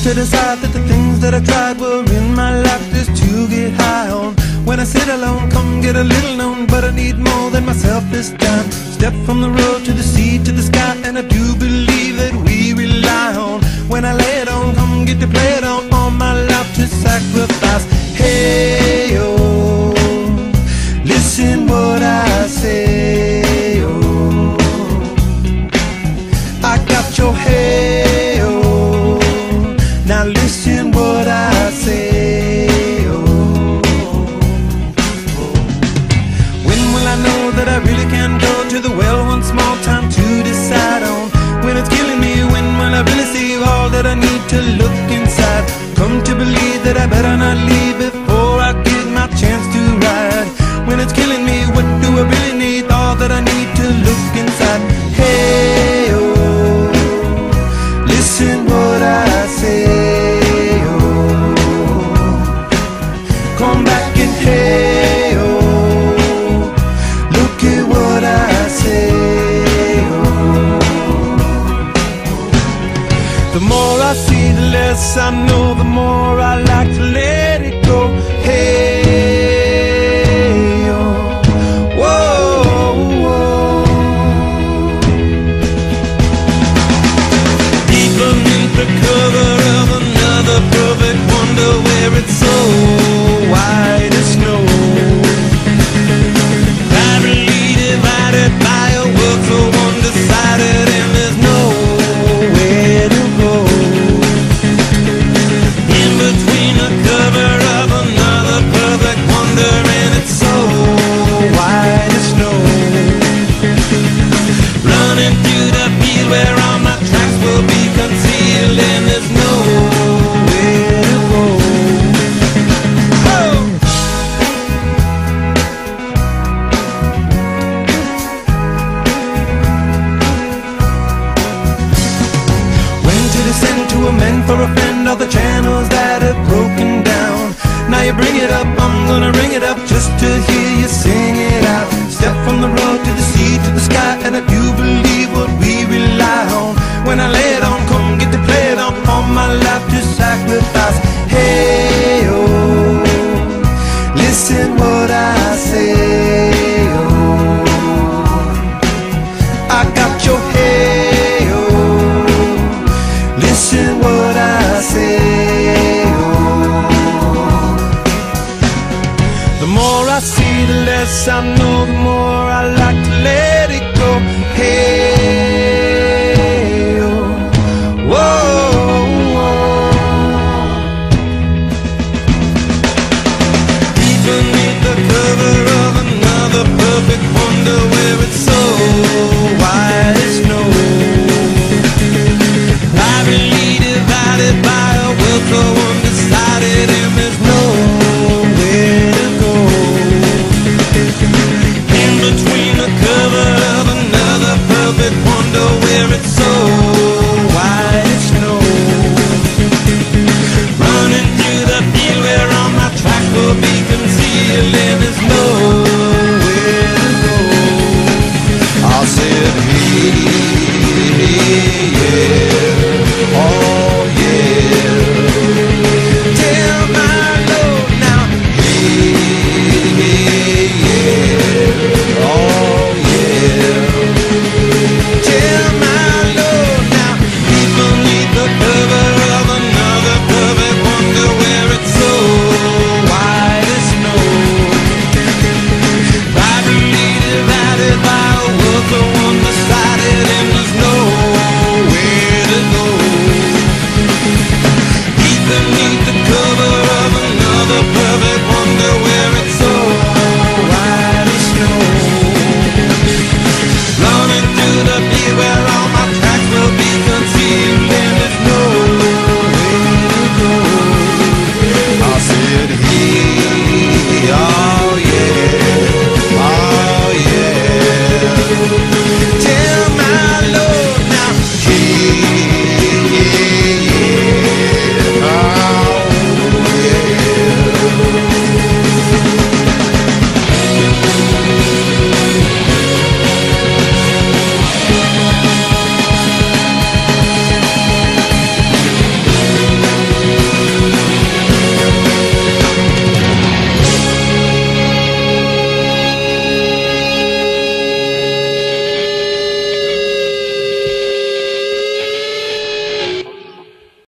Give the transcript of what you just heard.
to decide that the things that I tried were in my life just to get high on. When I sit alone, come get a little known, but I need more than myself this time. Step from the road to the sea to the sky, and I do believe that we rely on. When I lay it on, come get to play it on, all my life to sacrifice. Hey, oh, listen what I say, oh, I got your hey, oh, now listen what I say, oh, when will I know that I really can go to the well one small time to decide on? When it's killing me, when will I really see all that I need to look inside? Come to believe that I better not leave before I get my chance to ride. When it's killing me, what do I really need? All that I need to look inside. Hey, oh, listen what I say, oh, come back and hey, oh, look at what I say, oh. The more I see, the less I know, the more I like to let it go. Hey, oh, whoa, whoa. Deep beneath the cover of another perfect wonder, where it's so white as snow, privately divided by a world so undecided, and there's nowhere to go. In between the cover of another perfect wonder, and it's so white as snow, running through the field where all my tracks will be concealed, and there's nowhere to go. Oh! When to descend to amend for a friend all the channels that have broken down. Now you bring it up, I'm gonna ring it up just to hear you sing it out. Step from the road to the sea to the sky, and I do believe what we rely on. When I lay it on, come get to play it on, all my life to sacrifice. Hey, oh, listen what I say, oh, I got your hey, oh, listen what I say, oh. The more I see, the less I know, the more I like to let it go. Hey, oh, whoa, whoa. Deep beneath the cover of another perfect wonder, where it's so white as snow, privately divided by a world so undecided, and there's nowhere to go. In between the cover of another perfect wonder, where it's so white as snow, running through the field where all my tracks will be concealed, and there's nowhere to go. I said, hey, hey, yeah.